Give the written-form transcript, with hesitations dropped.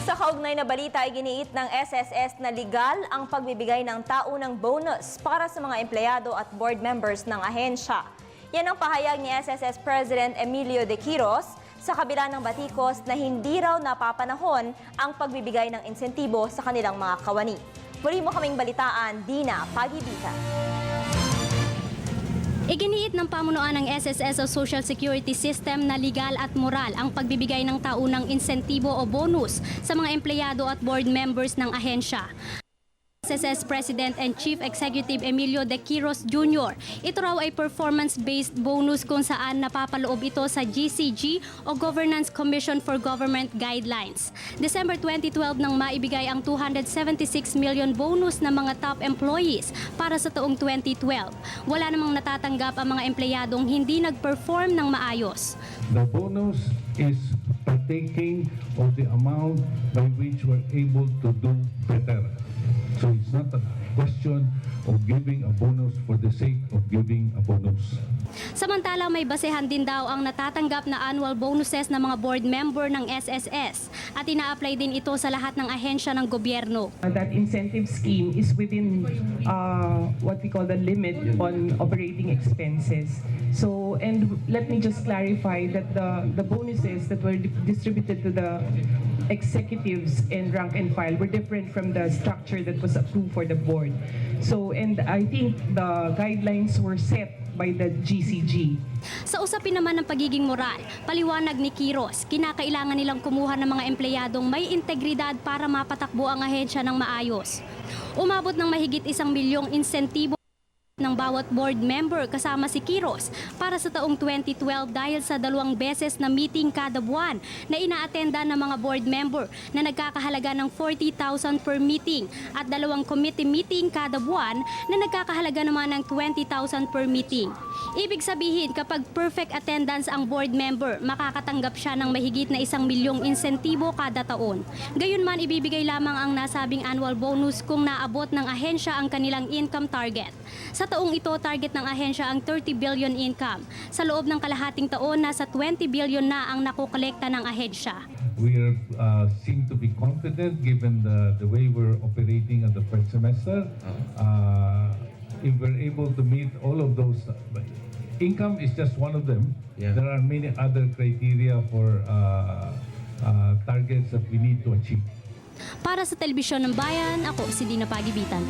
Sa kaugnay na balita ay giniit ng SSS na legal ang pagbibigay ng taunang bonus para sa mga empleyado at board members ng ahensya. Yan ang pahayag ni SSS President Emilio de Quiros sa kabila ng batikos na hindi raw napapanahon ang pagbibigay ng insentibo sa kanilang mga kawani. Muli mo kaming balitaan, Dina Pagibitan. Iginiit ng pamunuan ng SSS o Social Security System na legal at moral ang pagbibigay ng taunang insentibo o bonus sa mga empleyado at board members ng ahensya. SSS President and Chief Executive Emilio de Quiros Jr. Ito raw ay performance-based bonus kung saan napapaloob ito sa GCG o Governance Commission for Government Guidelines. December 2012 nang maibigay ang 276 million bonus ng mga top employees para sa taong 2012. Wala namang natatanggap ang mga empleyadong hindi nag-perform ng maayos. The bonus is partaking of the amount by which we're able to do better. So it's not a question of giving a bonus for the sake of giving a bonus. Samantala, may basehan din daw ang natatanggap na annual bonuses ng mga board member ng SSS at ina-apply din ito sa lahat ng ahensya ng gobyerno. That incentive scheme is within what we call the limit on operating expenses. So, and let me just clarify that the bonuses that were distributed to the executives and rank and file were different from the structure that was approved for the board. So, and I think the guidelines were set by the GCG. Sa usapin naman ng pagiging moral, paliwanag ni Quiros, kinakailangan nilang kumuha ng mga empleyadong may integridad para mapatakbo ang ahensya ng maayos. Umabot ng mahigit 1 milyong insentibo ng bawat board member kasama si Quiros para sa taong 2012 dahil sa 2 beses na meeting kada buwan na inaatenda ng mga board member na nagkakahalaga ng 40,000 per meeting at 2 committee meeting kada buwan na nagkakahalaga naman ng 20,000 per meeting. Ibig sabihin, kapag perfect attendance ang board member, makakatanggap siya ng mahigit na 1 milyong insentibo kada taon. Gayunman, ibibigay lamang ang nasabing annual bonus kung naabot ng ahensya ang kanilang income target. Sa taong ito, target ng ahensya ang 30 billion income. Sa loob ng kalahating taon, nasa 20 billion na ang nakukolekta ng ahensya. We seem to be confident given the way we're operating at the first semester. If we're able to meet all of those, income is just one of them. Yeah. There are many other criteria for targets that we need to achieve. Para sa Telebisyon ng Bayan, ako si Dina Pagibitan.